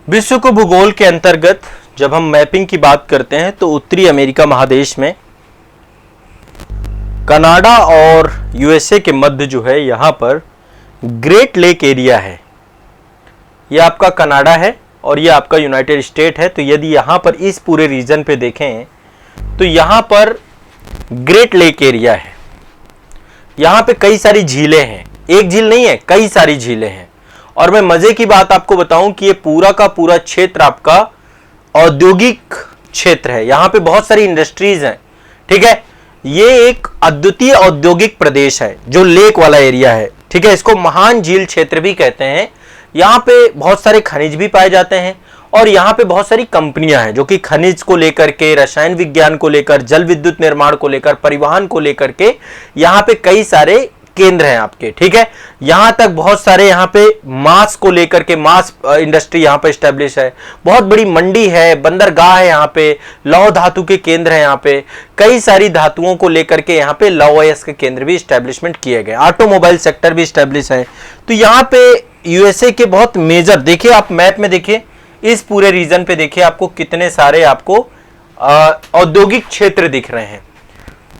विश्व को भूगोल के अंतर्गत जब हम मैपिंग की बात करते हैं तो उत्तरी अमेरिका महादेश में कनाडा और यूएसए के मध्य जो है यहाँ पर ग्रेट लेक एरिया है। यह आपका कनाडा है और यह आपका यूनाइटेड स्टेट है। तो यदि यहाँ पर इस पूरे रीजन पे देखें तो यहाँ पर ग्रेट लेक एरिया है। यहाँ पे कई सारी झीलें हैं, एक झील नहीं है, कई सारी झीलें हैं। और मैं मजे की बात आपको बताऊं कि ये पूरा का पूरा क्षेत्र आपका औद्योगिक क्षेत्र है। यहाँ पे बहुत सारी इंडस्ट्रीज हैं, ठीक है। ये एक अद्वितीय औद्योगिक प्रदेश है जो लेक वाला एरिया है, ठीक है। इसको महान झील क्षेत्र भी कहते हैं। यहाँ पे बहुत सारे खनिज भी पाए जाते हैं और यहाँ पे बहुत सारी कंपनियां हैं जो कि खनिज को लेकर के, रसायन विज्ञान को लेकर, जल विद्युत निर्माण को लेकर, परिवहन को लेकर के यहाँ पे कई सारे केंद्र हैं आपके, ठीक है। यहां तक बहुत सारे यहाँ पे मांस को लेकर के मांस इंडस्ट्री यहाँ पे स्टैब्लिश है। बहुत बड़ी मंडी है, बंदरगाह है, यहाँ पे लौह धातु के केंद्र हैं। यहाँ पे कई सारी धातुओं को लेकर के यहाँ पे लौह अयस्क के केंद्र भी स्टैब्लिशमेंट किए गए। ऑटोमोबाइल सेक्टर भी स्टैब्लिश है। तो यहाँ पे यूएसए के बहुत मेजर, देखिए आप मैप में देखिए, इस पूरे रीजन पे देखिए आपको कितने सारे आपको औद्योगिक क्षेत्र दिख रहे हैं।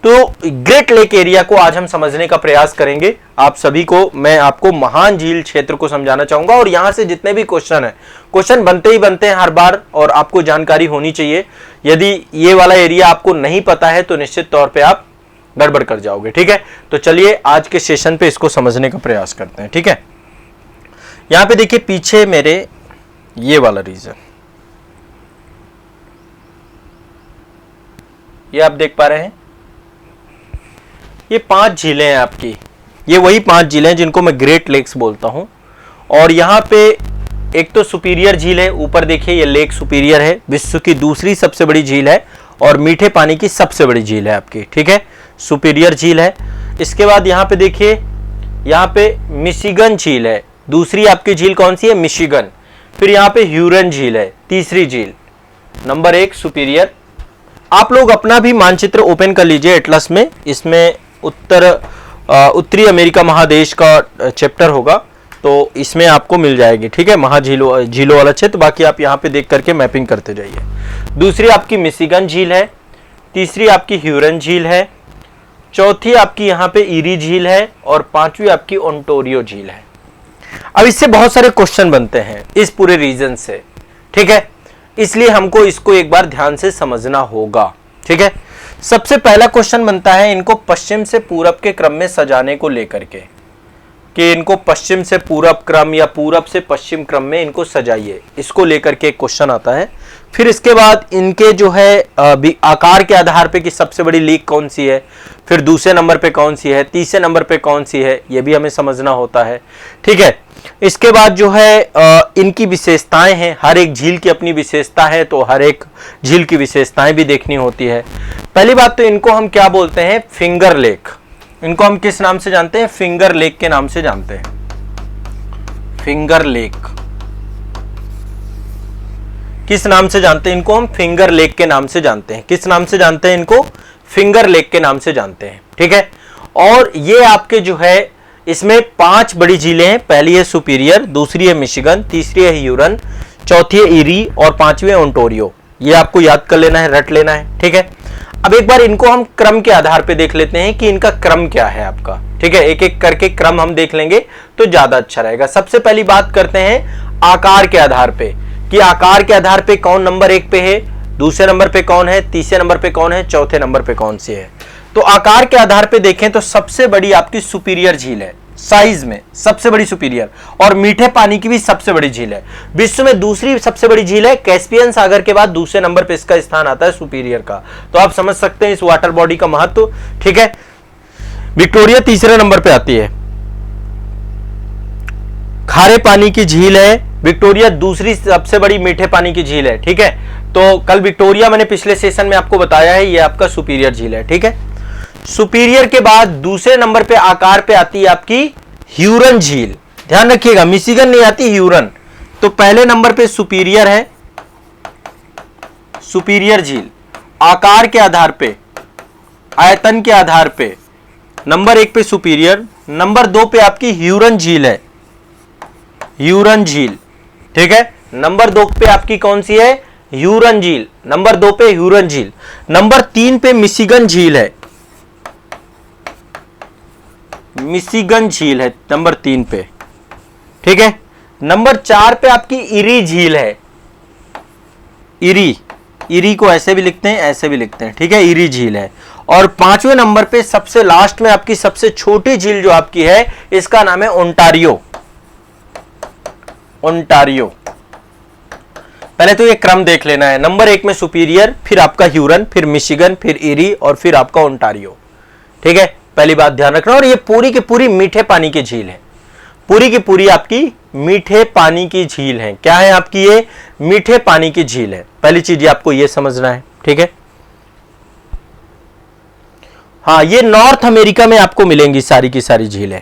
तो ग्रेट लेक एरिया को आज हम समझने का प्रयास करेंगे। आप सभी को मैं आपको महान झील क्षेत्र को समझाना चाहूंगा और यहां से जितने भी क्वेश्चन है, क्वेश्चन बनते ही बनते हैं हर बार और आपको जानकारी होनी चाहिए। यदि ये वाला एरिया आपको नहीं पता है तो निश्चित तौर पे आप गड़बड़ कर जाओगे, ठीक है। तो चलिए आज के सेशन पे इसको समझने का प्रयास करते हैं, ठीक है। यहां पे देखिए पीछे मेरे ये वाला रीजन, ये आप देख पा रहे हैं, ये 5 झीलें हैं आपकी। ये वही 5 झीलें हैं जिनको मैं ग्रेट लेक्स बोलता हूं। और यहाँ पे एक तो सुपीरियर झील है, ऊपर देखिए ये लेक सुपीरियर है, विश्व की दूसरी सबसे बड़ी झील है और मीठे पानी की सबसे बड़ी झील है आपकी, ठीक है। सुपीरियर झील है। इसके बाद यहाँ पे देखिए, यहाँ पे मिशिगन झील है, दूसरी आपकी झील कौन सी है, मिशिगन। फिर यहाँ पे ह्यूरन झील है, तीसरी झील। Number 1 superior. आप लोग अपना भी मानचित्र ओपन कर लीजिए एटलस में, इसमें उत्तरी अमेरिका महादेश का चैप्टर होगा तो इसमें आपको मिल जाएगी, ठीक है, झीलों वाला क्षेत्र। बाकी आप यहाँ पे देख करके मैपिंग करते जाइए। दूसरी आपकी मिशिगन झील है, तीसरी आपकी ह्यूरन झील है, चौथी आपकी यहाँ पे ईरी झील है और 5वीं आपकी ओंटारियो झील है। अब इससे बहुत सारे क्वेश्चन बनते हैं इस पूरे रीजन से, ठीक है, इसलिए हमको इसको एक बार ध्यान से समझना होगा, ठीक है। सबसे पहला क्वेश्चन बनता है इनको पश्चिम से पूरब के क्रम में सजाने को लेकर के, कि इनको पश्चिम से पूरब क्रम या पूरब से पश्चिम क्रम में इनको सजाइए, इसको लेकर के एक क्वेश्चन आता है। फिर इसके बाद इनके जो है आकार के आधार पे कि सबसे बड़ी लेक कौन सी है, फिर दूसरे नंबर पे कौन सी है, तीसरे नंबर पे कौन सी है, ये भी हमें समझना होता है, ठीक है। इसके बाद जो है इनकी विशेषताएं हैं, हर एक झील की अपनी विशेषता है तो हर एक झील की विशेषताएं भी देखनी होती है। पहली बात तो इनको हम क्या बोलते हैं, फिंगर लेक। इनको हम किस नाम से जानते हैं, फिंगर लेक के नाम से जानते हैं। फिंगर लेक किस नाम से जानते हैं इनको, हम फिंगर लेक के नाम से जानते हैं। किस नाम से जानते हैं इनको, फिंगर लेक के नाम से जानते हैं, ठीक है। और ये आपके जो है इसमें 5 बड़ी झीलें हैं। पहली है सुपीरियर, दूसरी है मिशिगन, तीसरी है ह्यूरन, चौथी है ईरी और 5वीं है ओंटारियो। ये आपको याद कर लेना है, रट लेना है, ठीक है। अब एक बार इनको हम क्रम के आधार पे देख लेते हैं कि इनका क्रम क्या है आपका, ठीक है। एक एक करके क्रम हम देख लेंगे तो ज्यादा अच्छा रहेगा। सबसे पहली बात करते हैं आकार के आधार पे, कि आकार के आधार पे कौन नंबर 1 पे है, दूसरे नंबर पे कौन है, तीसरे नंबर पे कौन है, चौथे नंबर पे कौन सी है। तो आकार के आधार पे देखें तो सबसे बड़ी आपकी सुपीरियर झील है, साइज में सबसे बड़ी सुपीरियर, और मीठे पानी की भी सबसे बड़ी झील है। विश्व में दूसरी सबसे बड़ी झील है, कैस्पियन सागर के बाद दूसरे नंबर पे इसका स्थान आता है सुपीरियर का। तो आप समझ सकते हैं इस वाटर बॉडी का महत्व, ठीक है। विक्टोरिया तीसरे नंबर पे आती है, खारे पानी की झील है। विक्टोरिया दूसरी सबसे बड़ी मीठे पानी की झील है, ठीक है। तो कल विक्टोरिया मैंने पिछले सेशन में आपको बताया है, ये आपका सुपीरियर झील है, ठीक है। सुपीरियर के बाद दूसरे नंबर पे आकार पे आती है आपकी ह्यूरन झील। ध्यान रखिएगा, मिशिगन नहीं आती, ह्यूरन। तो पहले नंबर पे सुपीरियर है, सुपीरियर झील आकार के आधार पे, आयतन के आधार पे नंबर 1 पे सुपीरियर, नंबर 2 पे आपकी ह्यूरन झील है, ह्यूरन झील, ठीक है। नंबर 2 पे आपकी कौन सी है? ह्यूरन झील। नंबर 2 पे ह्यूरन झील। नंबर 3 पे मिशिगन झील है, मिशिगन झील है नंबर 3 पे, ठीक है। नंबर 4 पे आपकी इरी झील है, इरी, इरी को ऐसे भी लिखते हैं, ऐसे भी लिखते हैं, ठीक है, इरी झील है। और 5वें नंबर पे सबसे लास्ट में आपकी सबसे छोटी झील जो आपकी है, इसका नाम है ओंटारियो, ओंटारियो। पहले तो ये क्रम देख लेना है, नंबर 1 में सुपीरियर, फिर आपका ह्यूरन, फिर मिशिगन, फिर इरी और फिर आपका ओंटारियो, ठीक है। पहली बात ध्यान रखना। और ये पूरी की पूरी मीठे पानी की झील है, पूरी की पूरी आपकी मीठे पानी की झील है। क्या है आपकी? ये मीठे पानी की झील है। पहली चीज ये आपको ये समझना है, ठीक है। हाँ, ये नॉर्थ अमेरिका में आपको मिलेंगी सारी की सारी झीलें।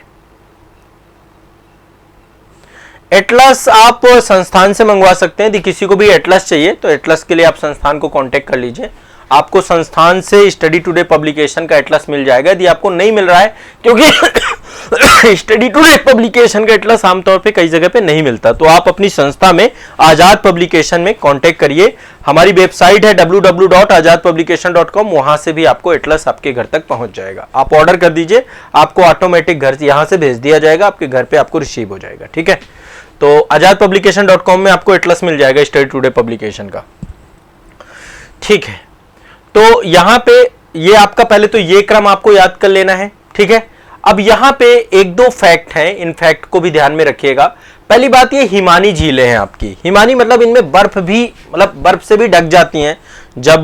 एटलस आप संस्थान से मंगवा सकते हैं। यदि किसी को भी एटलस चाहिए तो एटलस के लिए आप संस्थान को कांटेक्ट कर लीजिए, आपको संस्थान से स्टडी टुडे पब्लिकेशन का एटलस मिल जाएगा। यदि आपको नहीं मिल रहा है, क्योंकि स्टडी टुडे पब्लिकेशन का एटलस आमतौर पे कई जगह पे नहीं मिलता, तो आप अपनी संस्था में आजाद पब्लिकेशन में कांटेक्ट करिए। हमारी वेबसाइट है www.azadpublication.com, वहां से भी आपको एटलस आपके घर तक पहुंच जाएगा। आप ऑर्डर कर दीजिए, आपको ऑटोमेटिक घर से यहां से भेज दिया जाएगा, आपके घर पे आपको रिसीव हो जाएगा, ठीक है। तो azadpublication.com में आपको एटलस मिल जाएगा स्टडी टुडे पब्लिकेशन का, ठीक है। तो यहां पे ये आपका पहले तो ये क्रम आपको याद कर लेना है, ठीक है। अब यहां पे एक दो फैक्ट हैं, इन फैक्ट को भी ध्यान में रखिएगा। पहली बात ये हिमानी झीलें हैं आपकी। हिमानी मतलब इनमें बर्फ भी, मतलब बर्फ से भी ढक जाती हैं। जब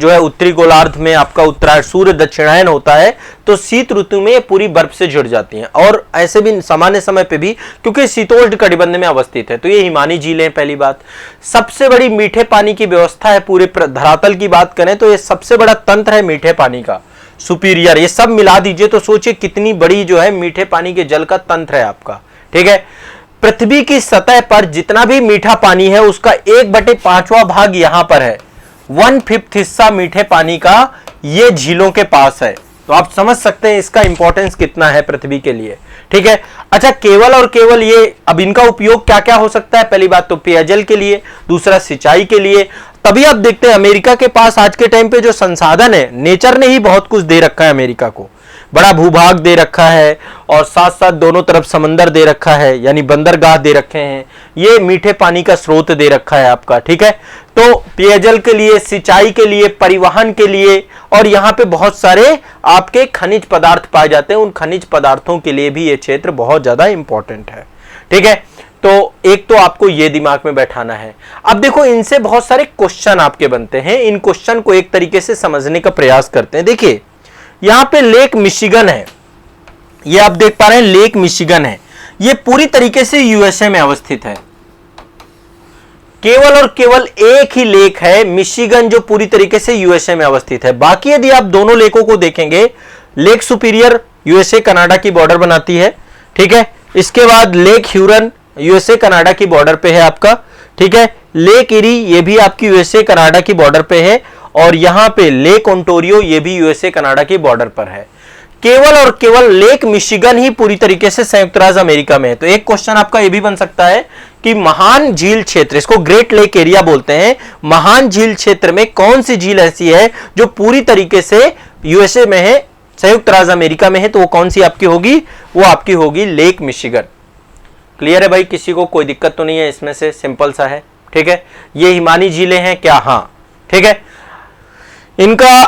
जो है उत्तरी गोलार्ध में आपका उत्तरायण सूर्य दक्षिणायन होता है तो शीत ऋतु में ये पूरी बर्फ से जुड़ जाती हैं, और ऐसे भी सामान्य समय पे भी, क्योंकि शीतोष्ण कटिबंध में अवस्थित है। तो ये हिमानी झीलें पहली बात। सबसे बड़ी मीठे पानी की व्यवस्था है पूरे धरातल की बात करें तो ये सबसे बड़ा तंत्र है मीठे पानी का, सुपीरियर। ये सब मिला दीजिए तो सोचिए कितनी बड़ी जो है मीठे पानी के जल का तंत्र है आपका, ठीक है। पृथ्वी की सतह पर जितना भी मीठा पानी है उसका 1/5वां भाग यहां पर है, 1/5 हिस्सा मीठे पानी का ये झीलों के पास है। तो आप समझ सकते हैं इसका इंपॉर्टेंस कितना है पृथ्वी के लिए, ठीक है। अच्छा, केवल और केवल ये, अब इनका उपयोग क्या क्या हो सकता है? पहली बात तो पेयजल के लिए, दूसरा सिंचाई के लिए। तभी आप देखते हैं अमेरिका के पास आज के टाइम पे जो संसाधन है, नेचर ने ही बहुत कुछ दे रखा है अमेरिका को। बड़ा भूभाग दे रखा है और साथ साथ दोनों तरफ समंदर दे रखा है, यानी बंदरगाह दे रखे हैं, ये मीठे पानी का स्रोत दे रखा है आपका, ठीक है। तो पेयजल के लिए, सिंचाई के लिए, परिवहन के लिए, और यहाँ पे बहुत सारे आपके खनिज पदार्थ पाए जाते हैं। उन खनिज पदार्थों के लिए भी ये क्षेत्र बहुत ज्यादा इंपॉर्टेंट है, ठीक है। तो एक तो आपको ये दिमाग में बैठाना है। अब देखो, इनसे बहुत सारे क्वेश्चन आपके बनते हैं, इन क्वेश्चन को एक तरीके से समझने का प्रयास करते हैं। देखिए, यहां पे लेक मिशिगन है, ये आप देख पा रहे हैं लेक मिशिगन है, ये पूरी तरीके से यूएसए में अवस्थित है। केवल और केवल एक ही लेक है मिशिगन जो पूरी तरीके से यूएसए में अवस्थित है। बाकी यदि आप दोनों लेकों को देखेंगे, लेक सुपीरियर यूएसए कनाडा की बॉर्डर बनाती है, ठीक है। इसके बाद लेक ह्यूरन यूएसए कनाडा की बॉर्डर पे है आपका, ठीक है। लेक इरी ये भी आपकी यूएसए कनाडा की बॉर्डर पे है, और यहां पे लेक ओंटारियो ये भी यूएसए कनाडा की बॉर्डर पर है। केवल और केवल लेक मिशिगन ही पूरी तरीके से संयुक्त राज्य अमेरिका में है। तो एक क्वेश्चन आपका ये भी बन सकता है कि महान झील क्षेत्र, इसको ग्रेट लेक एरिया बोलते हैं, महान झील क्षेत्र में कौन सी झील ऐसी है जो पूरी तरीके से यूएसए में है, संयुक्त राज्य अमेरिका में है? तो वो कौन सी आपकी होगी? वो आपकी होगी लेक मिशिगन। क्लियर है भाई? किसी को कोई दिक्कत तो नहीं है इसमें से? सिंपल सा है, ठीक है। ये हिमानी झीलें हैं क्या? हाँ, ठीक है। इनका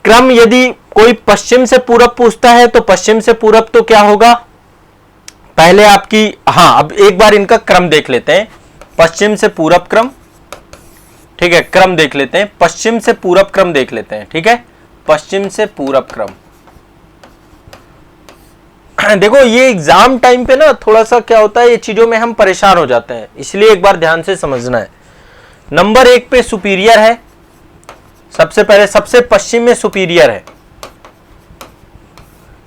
क्रम यदि कोई पश्चिम से पूरब पूछता है तो पश्चिम से पूरब तो क्या होगा? पहले आपकी, हाँ, अब एक बार इनका क्रम देख लेते हैं। पश्चिम से पूरब क्रम, ठीक है, क्रम देख लेते हैं। पश्चिम से पूरब क्रम देख लेते हैं, ठीक है। पश्चिम से पूरब क्रम। देखो, ये एग्जाम टाइम पे ना थोड़ा सा क्या होता है, ये चीजों में हम परेशान हो जाते हैं, इसलिए एक बार ध्यान से समझना है। नंबर 1 पे सुपीरियर है, सबसे पहले सबसे पश्चिम में सुपीरियर है,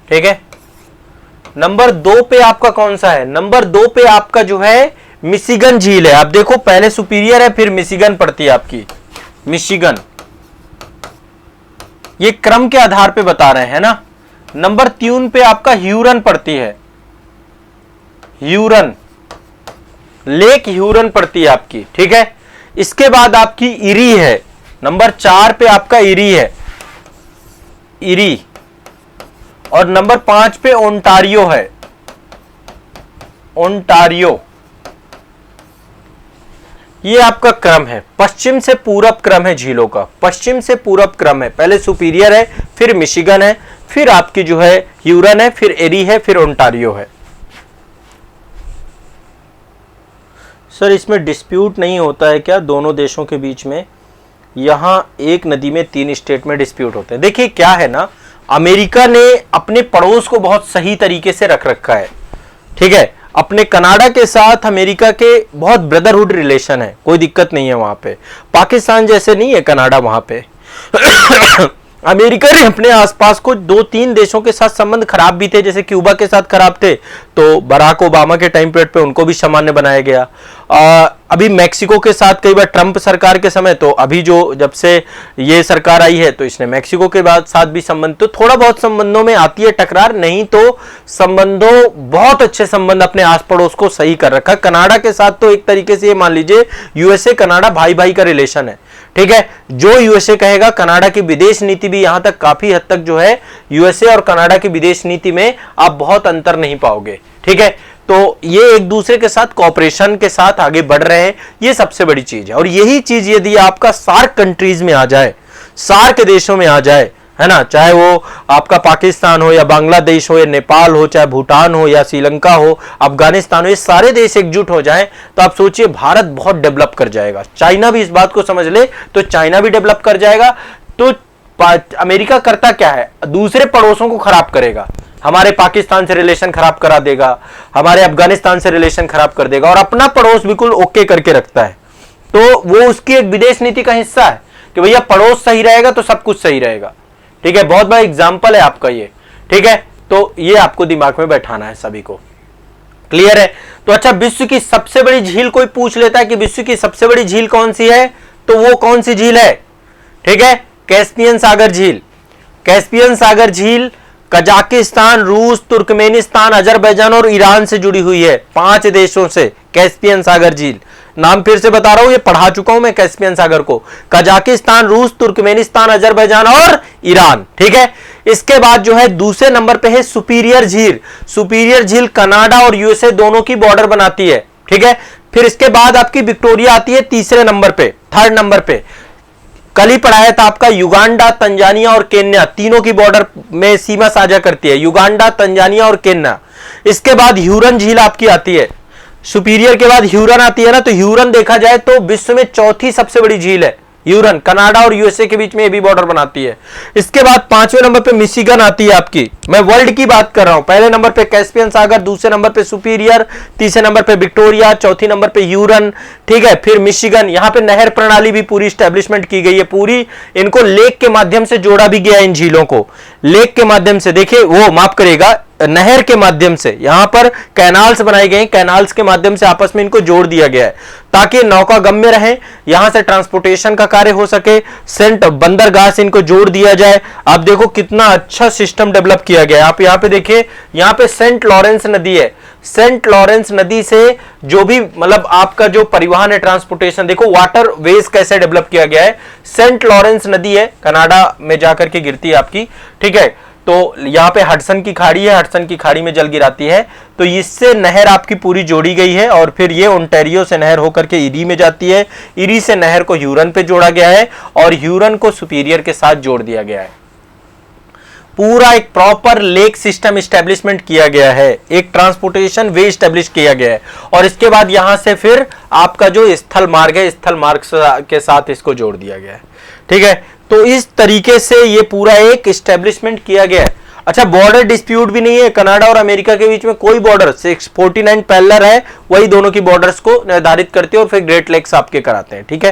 ठीक है। नंबर 2 पे आपका कौन सा है? नंबर 2 पे आपका जो है मिशिगन झील है। आप देखो, पहले सुपीरियर है फिर मिशिगन पड़ती है आपकी, मिशिगन। ये क्रम के आधार पे बता रहे हैं ना। नंबर 3 पे आपका ह्यूरन पड़ती है, ह्यूरन, लेक ह्यूरन पड़ती है आपकी, ठीक है। इसके बाद आपकी इरी है, नंबर 4 पे आपका इरी है, इरी। और नंबर 5 पे ओंटारियो है, ओंटारियो। ये आपका क्रम है, पश्चिम से पूरब क्रम है झीलों का, पश्चिम से पूरब क्रम है। पहले सुपीरियर है, फिर मिशिगन है, फिर आपकी जो है ह्यूरन है, फिर एरी है, फिर ओंटारियो है। सर इसमें डिस्प्यूट नहीं होता है क्या दोनों देशों के बीच में? यहां एक नदी में 3 स्टेट में डिस्प्यूट होते हैं। देखिए क्या है ना, अमेरिका ने अपने पड़ोस को बहुत सही तरीके से रख रखा है, ठीक है। अपने कनाडा के साथ अमेरिका के बहुत ब्रदरहुड रिलेशन है, कोई दिक्कत नहीं है वहां पे। पाकिस्तान जैसे नहीं है कनाडा वहां पे। अमेरिका ने अपने आसपास को 2-3 देशों के साथ संबंध खराब भी थे, जैसे क्यूबा के साथ खराब थे, तो बराक ओबामा के टाइम पीरियड पे उनको भी सामान्य बनाया गया। अभी मैक्सिको के साथ कई बार ट्रंप सरकार के समय, तो अभी जो जब से ये सरकार आई है तो इसने मैक्सिको के बाद साथ भी संबंध, तो थोड़ा बहुत संबंधों में आती है टकरार, नहीं तो संबंधों बहुत अच्छे संबंध अपने आस पड़ोस को सही कर रखा। कनाडा के साथ तो एक तरीके से ये मान लीजिए यूएसए कनाडा भाई भाई का रिलेशन है, ठीक है। जो यूएसए कहेगा, कनाडा की विदेश नीति भी यहां तक काफी हद तक जो है यूएसए और कनाडा की विदेश नीति में आप बहुत अंतर नहीं पाओगे, ठीक है। तो ये एक दूसरे के साथ कोऑपरेशन के साथ आगे बढ़ रहे हैं, ये सबसे बड़ी चीज है। और यही चीज यदि आपका सार्क कंट्रीज में आ जाए, सार्क देशों में आ जाए, है ना, चाहे वो आपका पाकिस्तान हो या बांग्लादेश हो या नेपाल हो, चाहे भूटान हो या श्रीलंका हो, अफगानिस्तान हो, ये सारे देश एकजुट हो जाएं, तो आप सोचिए भारत बहुत डेवलप कर जाएगा। चाइना भी इस बात को समझ ले तो चाइना भी डेवलप कर जाएगा। तो अमेरिका करता क्या है, दूसरे पड़ोसों को खराब करेगा, हमारे पाकिस्तान से रिलेशन खराब करा देगा, हमारे अफगानिस्तान से रिलेशन खराब कर देगा, और अपना पड़ोस बिल्कुल ओके करके रखता है। तो वो उसकी एक विदेश नीति का हिस्सा है कि भैया पड़ोस सही रहेगा तो सब कुछ सही रहेगा, ठीक है। बहुत बड़ा एग्जाम्पल है आपका ये, ठीक है। तो ये आपको दिमाग में बैठाना है सभी को, क्लियर है। तो अच्छा, विश्व की सबसे बड़ी झील कोई पूछ लेता है कि विश्व की सबसे बड़ी झील कौन सी है, तो वो कौन सी झील है, ठीक है, कैस्पियन सागर झील। कैस्पियन सागर झील कजाकिस्तान, रूस, तुर्कमेनिस्तान, अजरबैजान और ईरान से जुड़ी हुई है, 5 देशों से कैस्पियन सागर झील। नाम फिर से बता रहा हूं, ये पढ़ा चुका हूं मैं कैस्पियन सागर को, कजाकिस्तान, रूस, तुर्कमेनिस्तान, अजरबैजान और ईरान, ठीक है। इसके बाद जो है दूसरे नंबर पे है सुपीरियर झील। सुपीरियर झील कनाडा और यूएसए दोनों की बॉर्डर बनाती है, ठीक है। फिर इसके बाद आपकी विक्टोरिया आती है तीसरे नंबर पे, 3rd नंबर पे। कल ही पढ़ाया था आपका युगांडा, तंजानिया और केन्या तीनों की बॉर्डर में सीमा साझा करती है, युगांडा, तंजानिया और केन्या। इसके बाद ह्यूरन झील आपकी आती है, सुपीरियर के बाद ह्यूरन आती है ना, तो ह्यूरन देखा जाए तो विश्व में 4थी सबसे बड़ी झील है ह्यूरन, कनाडा और यूएसए के बीच में ये भी बॉर्डर बनाती है। इसके बाद 5वें नंबर पे मिशिगन आती है आपकी, मैं वर्ल्ड की बात कर रहा हूं। पहले नंबर पे कैस्पियन सागर, दूसरे नंबर पे सुपीरियर, तीसरे नंबर पे विक्टोरिया, चौथी नंबर पे ह्यूरन, ठीक है। फिर मिशिगन, यहां पे नहर प्रणाली भी पूरी स्टैब्लिशमेंट की गई है, पूरी इनको लेक के माध्यम से जोड़ा भी गया इन झीलों को, लेक के माध्यम से। देखिए वो माफ करेगा, नहर के माध्यम से यहां पर कैनाल्स बनाए गए, कैनाल्स के माध्यम से आपस में इनको जोड़ दिया गया है ताकि नौका गम्य रहे, यहां से ट्रांसपोर्टेशन का कार्य हो सके, सेंट बंदरगाह से इनको जोड़ दिया जाए। आप देखो कितना अच्छा सिस्टम डेवलप किया गया है। आप यहां पे देखिए, यहां पे सेंट लॉरेंस नदी है, सेंट लॉरेंस नदी से जो भी मतलब आपका जो परिवहन है, ट्रांसपोर्टेशन, देखो वाटर वेज कैसे डेवलप किया गया है। सेंट लॉरेंस नदी है, कनाडा में जाकर के गिरती है आपकी, ठीक है। तो यहाँ पे हडसन की खाड़ी है, हडसन की खाड़ी में जल गिराती है, तो इससे नहर आपकी पूरी जोड़ी गई है। और फिर ये ओंटारियो से नहर होकर के इरी में जाती है, इरी से नहर को ह्यूरन पे जोड़ा गया है और ह्यूरन को सुपीरियर के साथ जोड़ दिया गया है। पूरा एक प्रॉपर लेक सिस्टम एस्टेब्लिशमेंट किया गया है, एक ट्रांसपोर्टेशन वे एस्टेब्लिश किया गया है। और इसके बाद यहां से फिर आपका जो स्थल मार्ग है, स्थल मार्ग के साथ इसको जोड़ दिया गया है, ठीक है। तो इस तरीके से ये पूरा एक एस्टेब्लिशमेंट किया गया है। अच्छा, बॉर्डर डिस्प्यूट भी नहीं है, कनाडा और अमेरिका के बीच में कोई बॉर्डर 649 पैरेलल है, वही दोनों की बॉर्डर्स को निर्धारित करते हैं और फिर ग्रेट लेक्स आपके कराते हैं, ठीक है।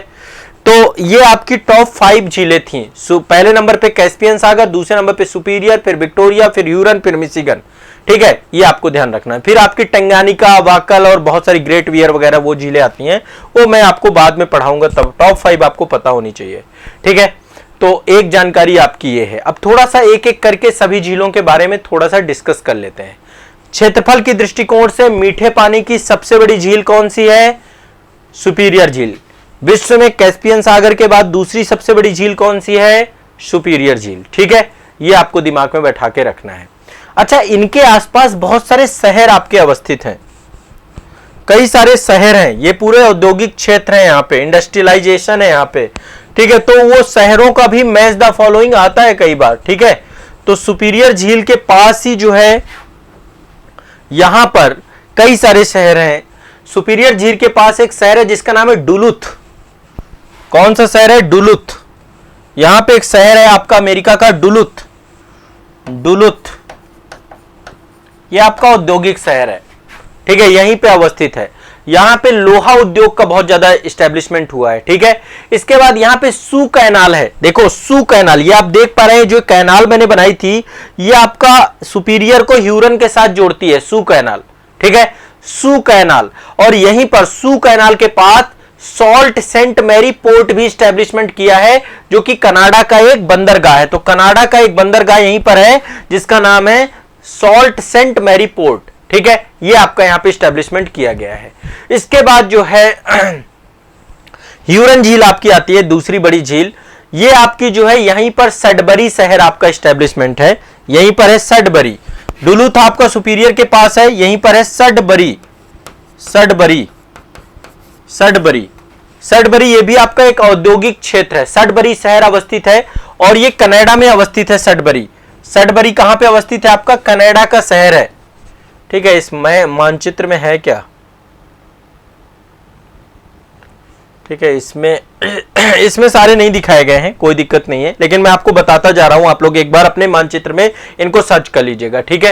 तो ये आपकी टॉप 5 झीलें थी। पहले नंबर पे कैस्पियन सागर, दूसरे नंबर पे सुपीरियर, फिर विक्टोरिया, फिर ह्यूरन, फिर मिशिगन, ठीक है। ये आपको ध्यान रखना है। फिर आपकी टंगानिका, वाकल और बहुत सारी ग्रेट वियर वगैरह वो झीलें आती हैं, वो मैं आपको बाद में पढ़ाऊंगा, तब टॉप 5 आपको पता होनी चाहिए, ठीक है। तो एक जानकारी आपकी ये है। अब थोड़ा सा एक एक करके सभी झीलों के बारे में थोड़ा सा डिस्कस कर लेते हैं। क्षेत्रफल की दृष्टिकोण से मीठे पानी की सबसे बड़ी झील कौन सी है? सुपीरियर झील। विश्व में कैस्पियन सागर के बाद दूसरी सबसे बड़ी झील कौन सी है? सुपीरियर झील। ठीक है, ये आपको दिमाग में बैठा के रखना है। अच्छा, इनके आसपास बहुत सारे शहर आपके अवस्थित हैं, कई सारे शहर हैं, ये पूरे औद्योगिक क्षेत्र है, यहाँ पे इंडस्ट्रियलाइजेशन है यहाँ पे। ठीक है, तो वो शहरों का भी मैच द फॉलोइंग आता है कई बार। ठीक है, तो सुपीरियर झील के पास ही जो है यहां पर कई सारे शहर हैं। सुपीरियर झील के पास एक शहर है जिसका नाम है डुलुथ। कौन सा शहर है? डुलुथ। यहां पे एक शहर है आपका अमेरिका का डुलुथ। डुलुथ ये आपका औद्योगिक शहर है। ठीक है, यहीं पे अवस्थित है। यहां पे लोहा उद्योग का बहुत ज्यादा एस्टेब्लिशमेंट हुआ है। ठीक है, इसके बाद यहां पे सू कैनाल है। देखो सू कैनाल, ये आप देख पा रहे हैं, जो कैनाल मैंने बनाई थी ये आपका सुपीरियर को ह्यूरन के साथ जोड़ती है, सू कैनाल। ठीक है, सू कैनाल, और यहीं पर सू कैनाल के पास सॉल्ट सेंट मैरी पोर्ट भी एस्टेब्लिशमेंट किया है, जो कि कनाडा का एक बंदरगाह है। तो कनाडा का एक बंदरगाह यहीं पर है जिसका नाम है सॉल्ट सेंट मैरी पोर्ट। ठीक है, ये आपका यहां पे एस्टेब्लिशमेंट किया गया है। इसके बाद जो है ह्यूरन झील आपकी आती है, दूसरी बड़ी झील। ये आपकी जो है यहीं पर सडबरी शहर आपका एस्टेब्लिशमेंट है, यहीं पर है सडबरी। डुलुथ आपका सुपीरियर के पास है, यहीं पर है सडबरी। सडबरी सडबरी सडबरी ये भी आपका एक औद्योगिक क्षेत्र है। सडबरी शहर अवस्थित है और ये कनाडा में अवस्थित है। सडबरी, सडबरी कहां पे अवस्थित है? आपका कनाडा का शहर है। ठीक है, इसमें मानचित्र में है क्या? ठीक है, इसमें सारे नहीं दिखाए गए हैं, कोई दिक्कत नहीं है, लेकिन मैं आपको बताता जा रहा हूं। आप लोग एक बार अपने मानचित्र में इनको सर्च कर लीजिएगा। ठीक है,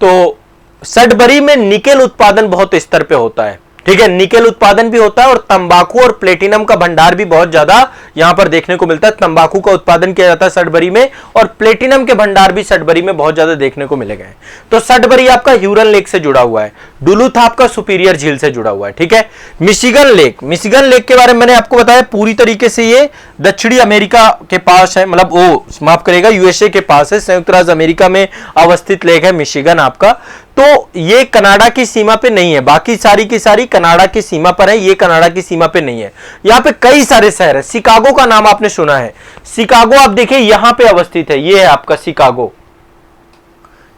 तो सडबरी में निकेल उत्पादन बहुत स्तर पे होता है। ठीक है, निकेल उत्पादन भी होता है और तंबाकू और प्लेटिनम का भंडार भी बहुत ज्यादा यहां पर देखने को मिलता है। तंबाकू का उत्पादन किया जाता है सडबरी में, और प्लेटिनम के भंडार भी सडबरी में बहुत ज्यादा देखने को मिलेगा। तो सडबरी आपका ह्यूरन लेक से जुड़ा हुआ है। डुलुथ आपका सुपीरियर झील से जुड़ा हुआ है। ठीक है, मिशिगन लेक, मिशिगन लेक के बारे में मैंने आपको बताया पूरी तरीके से ये दक्षिणी अमेरिका के पास है, मतलब वो माफ करेगा यूएसए के पास है, संयुक्त राज्य अमेरिका में अवस्थित लेक है मिशिगन आपका। तो ये कनाडा की सीमा पे नहीं है, बाकी सारी की सारी कनाडा की सीमा पर है, ये कनाडा की सीमा पे नहीं है। यहां पे कई सारे शहर है। शिकागो का नाम आपने सुना है, शिकागो आप देखिए यहां पे अवस्थित है, ये है आपका शिकागो,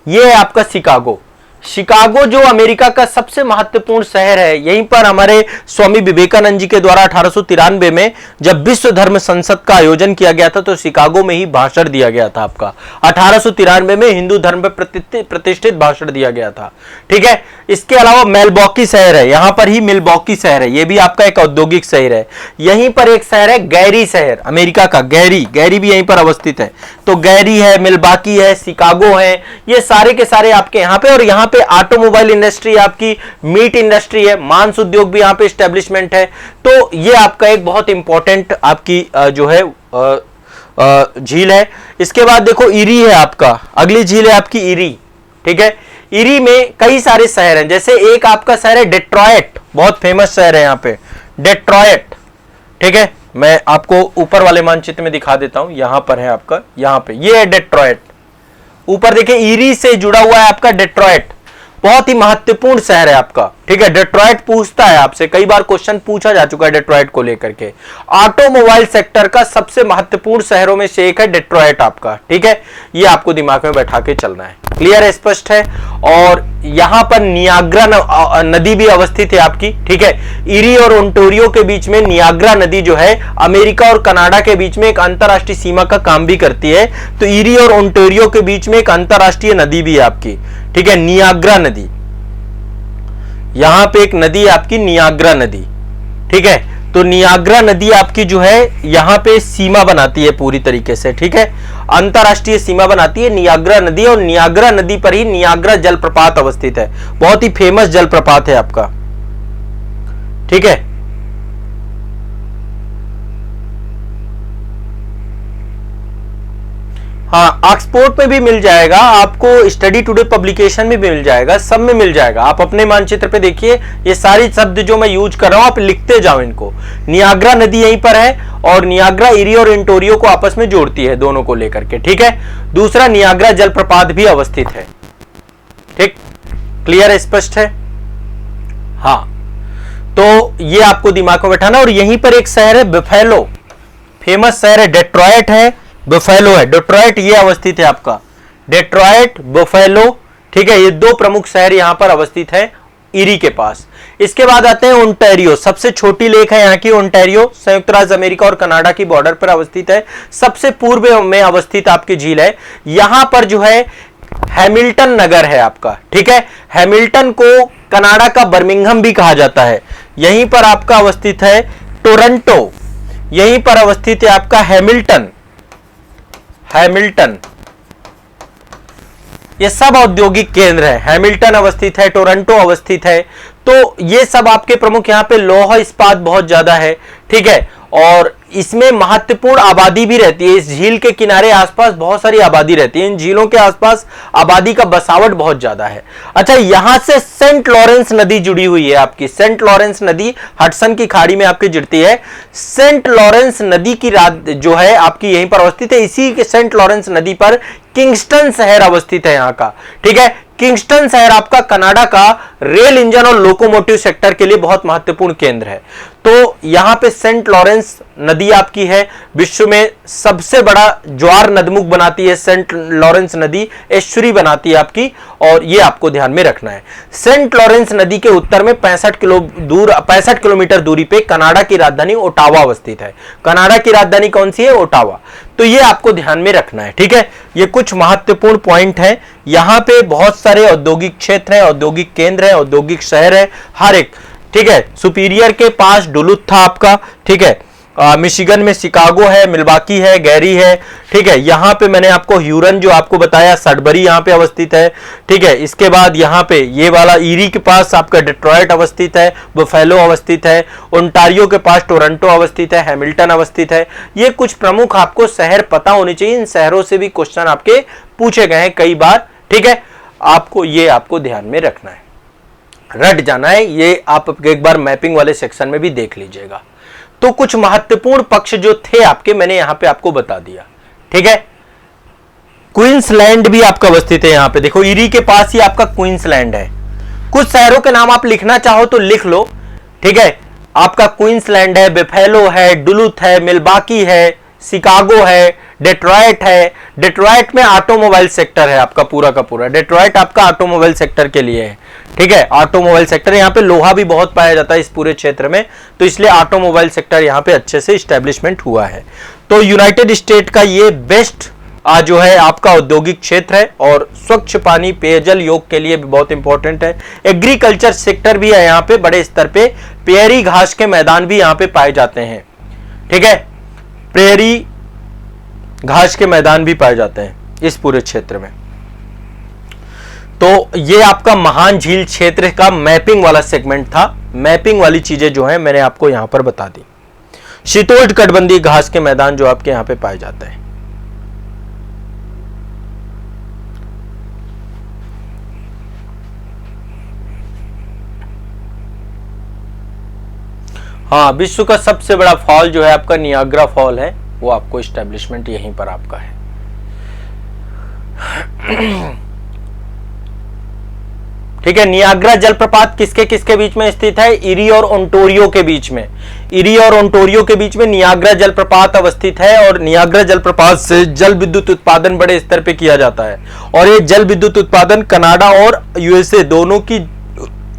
ये है आपका शिकागो। शिकागो जो अमेरिका का सबसे महत्वपूर्ण शहर है, यहीं पर हमारे स्वामी विवेकानंद जी के द्वारा 1893 में जब विश्व धर्म संसद का आयोजन किया गया था तो शिकागो में ही भाषण दिया गया था आपका। 1893 में हिंदू धर्म पर प्रतिष्ठित भाषण दिया गया था। ठीक है, इसके अलावा मिल्वॉकी शहर है, यहां पर ही मिल्वॉकी शहर है, यह भी आपका एक औद्योगिक शहर है। यहीं पर एक शहर है गैरी शहर, अमेरिका का गैरी, गैरी भी यहीं पर अवस्थित है। तो गैरी है, मिल्वॉकी है, शिकागो है, ये सारे के सारे आपके यहाँ पे। और यहाँ पे ऑटोमोबाइल इंडस्ट्री आपकी, मीट इंडस्ट्री है, मांस उद्योग भी यहाँ पे एस्टेब्लिशमेंट है। तो ये आपका एक बहुत इंपॉर्टेंट आपकी जो है झील है। इसके बाद देखो इरी है आपका, अगली झील है आपकी इरी। ठीक है, इरी में कई सारे शहर हैं, जैसे एक आपका शहर है डेट्रॉयट, बहुत फेमस शहर है यहाँ पे डेट्रॉयट। ठीक है, मैं आपको ऊपर वाले मानचित्र में दिखा देता हूं, यहां पर है आपका, यहां पे ये है डेट्रॉयट। ऊपर देखिए इरी से जुड़ा हुआ है आपका डेट्रॉयट, बहुत ही महत्वपूर्ण शहर है आपका। ठीक है, डेट्रॉयट पूछता है आपसे, कई बार क्वेश्चन पूछा जा चुका है डेट्रॉयट को लेकर के। ऑटोमोबाइल सेक्टर का सबसे महत्वपूर्ण शहरों में से एक है डेट्रॉयट आपका। ठीक है, ये आपको दिमाग में बैठा के चलना है, क्लियर है, स्पष्ट है। और यहां पर नियाग्रा नदी भी अवस्थित है आपकी। ठीक है, इरी और ओंटारियो के बीच में नियाग्रा नदी जो है अमेरिका और कनाडा के बीच में एक अंतरराष्ट्रीय सीमा का काम भी करती है। तो इरी और ओंटारियो के बीच में एक अंतरराष्ट्रीय नदी भी है आपकी। ठीक है, नियाग्रा नदी, यहां पे एक नदी है आपकी नियाग्रा नदी। ठीक है, तो नियाग्रा नदी आपकी जो है यहां पे सीमा बनाती है पूरी तरीके से। ठीक है, अंतरराष्ट्रीय सीमा बनाती है नियाग्रा नदी, और नियाग्रा नदी पर ही नियाग्रा जलप्रपात अवस्थित है, बहुत ही फेमस जलप्रपात है आपका। ठीक है, हाँ, ऑक्सफोर्ड में भी मिल जाएगा आपको, स्टडी टुडे पब्लिकेशन में भी मिल जाएगा, सब में मिल जाएगा। आप अपने मानचित्र पे देखिए, ये सारी शब्द जो मैं यूज कर रहा हूं आप लिखते जाओ इनको। नियाग्रा नदी यहीं पर है, और नियाग्रा इरी और ओंटारियो को आपस में जोड़ती है, दोनों को लेकर के। ठीक है, दूसरा नियाग्रा जलप्रपात भी अवस्थित है। ठीक, क्लियर है, स्पष्ट है? हाँ, तो ये आपको दिमाग में बैठाना। और यहीं पर एक शहर है बफेलो, फेमस शहर है, डेट्रॉयट है, बफेलो है। डेट्रॉयट ये अवस्थित है आपका, डेट्रॉयट, बफेलो, ठीक है, ये दो प्रमुख शहर यहां पर अवस्थित है ईरी के पास। इसके बाद आते हैं ओंटारियो, सबसे छोटी लेक है यहाँ की ओंटारियो, संयुक्त राज्य अमेरिका और कनाडा की बॉर्डर पर अवस्थित है, सबसे पूर्व में अवस्थित आपकी झील है। यहां पर जो है हैमिल्टन नगर है आपका, ठीक है, हैमिल्टन को कनाडा का बर्मिंघम भी कहा जाता है। यहीं पर आपका अवस्थित है टोरंटो, यहीं पर अवस्थित है आपका हैमिल्टन, हैमिल्टन, ये सब औद्योगिक केंद्र है। हैमिल्टन अवस्थित है, टोरंटो अवस्थित है, तो ये सब आपके प्रमुख, यहाँ पे लौह इस्पात बहुत ज्यादा है, ठीक है, और इसमें महत्वपूर्ण आबादी भी रहती है। इस झील के किनारे आसपास बहुत सारी आबादी रहती है, इन झीलों के आसपास आबादी का बसावट बहुत ज्यादा है। अच्छा, यहां से सेंट लॉरेंस नदी जुड़ी हुई है आपकी, सेंट लॉरेंस नदी हडसन की खाड़ी में आपकी जुड़ती है। सेंट लॉरेंस नदी की जो है आपकी यहीं पर अवस्थित है। इसी के सेंट लॉरेंस नदी पर किंगस्टन शहर अवस्थित है यहाँ का, ठीक है। किंगस्टन शहर आपका कनाडा का रेल इंजन और लोकोमोटिव सेक्टर के लिए बहुत महत्वपूर्ण केंद्र है। तो यहां पे सेंट लॉरेंस नदी आपकी है, विश्व में सबसे बड़ा ज्वार नदमुख बनाती है सेंट लॉरेंस नदी, एस्चुरी बनाती है आपकी, और ये आपको ध्यान में रखना है। सेंट लॉरेंस नदी के उत्तर में 65 किलोमीटर दूरी पे कनाडा की राजधानी ओटावा अवस्थित है। कनाडा की राजधानी कौन सी है? ओटावा। तो ये आपको ध्यान में रखना है, ठीक है। ये कुछ महत्वपूर्ण पॉइंट है। यहां पे बहुत सारे औद्योगिक क्षेत्र है, औद्योगिक केंद्र है, औद्योगिक शहर है, हर एक, ठीक है। सुपीरियर के पास डुलुथ था आपका, ठीक है। मिशिगन में शिकागो है, मिल्वाकी है, गैरी है, ठीक है। यहां पे मैंने आपको ह्यूरन जो आपको बताया, सडबरी यहां पे अवस्थित है, ठीक है। इसके बाद यहां पे ये वाला ईरी के पास आपका डेट्रॉयट अवस्थित है, बफेलो अवस्थित है, ओंटारियो के पास टोरंटो अवस्थित है, हैमिल्टन अवस्थित है। ये कुछ प्रमुख आपको शहर पता होने चाहिए। इन शहरों से भी क्वेश्चन आपके पूछे गए हैं कई बार, ठीक है। आपको ध्यान में रखना है, रट जाना है। ये आप एक बार मैपिंग वाले सेक्शन में भी देख लीजिएगा। तो कुछ महत्वपूर्ण पक्ष जो थे आपके, मैंने यहां पे आपको बता दिया, ठीक है। क्वींसलैंड भी आपका अवस्थित है यहां पे, देखो ईरी के पास ही आपका क्वींसलैंड है। कुछ शहरों के नाम आप लिखना चाहो तो लिख लो, ठीक है। आपका क्वींसलैंड है, बफेलो है, डुलुथ है, मिल्वाकी है, शिकागो है, डेट्रॉयट है। डेट्रॉयट में ऑटोमोबाइल सेक्टर है आपका पूरा का पूरा, डेट्रॉयट आपका ऑटोमोबाइल सेक्टर के लिए है, ठीक है। ऑटोमोबाइल सेक्टर, यहाँ पे लोहा भी बहुत पाया जाता है इस पूरे क्षेत्र में, तो इसलिए ऑटोमोबाइल सेक्टर यहाँ पे अच्छे से इस्टेब्लिशमेंट हुआ है। तो यूनाइटेड स्टेट का ये बेस्ट जो है आपका औद्योगिक क्षेत्र है, और स्वच्छ पानी पेयजल योग के लिए भी बहुत इंपॉर्टेंट है। एग्रीकल्चर सेक्टर भी है यहाँ पे बड़े स्तर पे, प्रेयरी घास के मैदान भी यहाँ पे पाए जाते हैं, ठीक है। प्रेयरी घास के मैदान भी पाए जाते हैं इस पूरे क्षेत्र में। तो ये आपका महान झील क्षेत्र का मैपिंग वाला सेगमेंट था। मैपिंग वाली चीजें जो है मैंने आपको यहां पर बता दी। शीतोष्णकटिबंधीय घास के मैदान जो आपके यहां पे पाए जाते हैं। हाँ, विश्व का सबसे बड़ा फॉल जो है आपका नियाग्रा फॉल है, वो आपको इस्टेब्लिशमेंट यहीं पर आपका है। ठीक है। नियाग्रा जलप्रपात किसके किसके बीच में स्थित है? ईरी और ओंटारियो के बीच में। ईरी और ओंटारियो के बीच में नियाग्रा जलप्रपात अवस्थित है, और नियाग्रा जलप्रपात से जल विद्युत उत्पादन बड़े स्तर पे किया जाता है, और ये जल विद्युत उत्पादन कनाडा और यूएसए दोनों की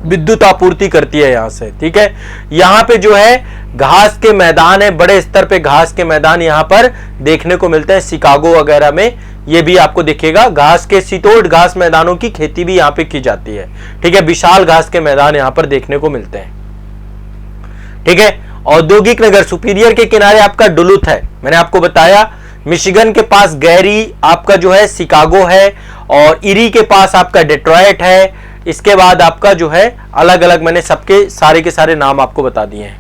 विद्युत आपूर्ति करती है यहां से, ठीक है। यहां पे जो है घास के मैदान है, बड़े स्तर पे घास के मैदान यहां पर देखने को मिलते हैं। शिकागो वगैरह में ये भी आपको दिखेगा, घास के शीतोष्ण घास मैदानों की खेती भी यहां पे की जाती है, ठीक है। विशाल घास के मैदान यहां पर देखने को मिलते हैं, ठीक है। औद्योगिक नगर सुपीरियर के किनारे आपका डुलुथ है, मैंने आपको बताया। मिशिगन के पास गैरी आपका जो है शिकागो है, और ईरी के पास आपका डेट्रॉयट है। इसके बाद आपका जो है अलग अलग मैंने सबके सारे के सारे नाम आपको बता दिए हैं।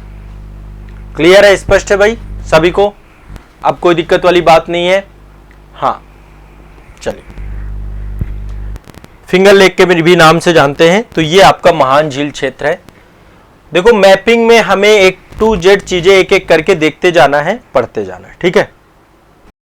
क्लियर है, स्पष्ट है भाई सभी को? अब कोई दिक्कत वाली बात नहीं है। हाँ, चलिए फिंगर लेक के भी नाम से जानते हैं। तो ये आपका महान झील क्षेत्र है। देखो मैपिंग में हमें A to Z चीजें एक एक करके देखते जाना है, पढ़ते जाना है, ठीक है।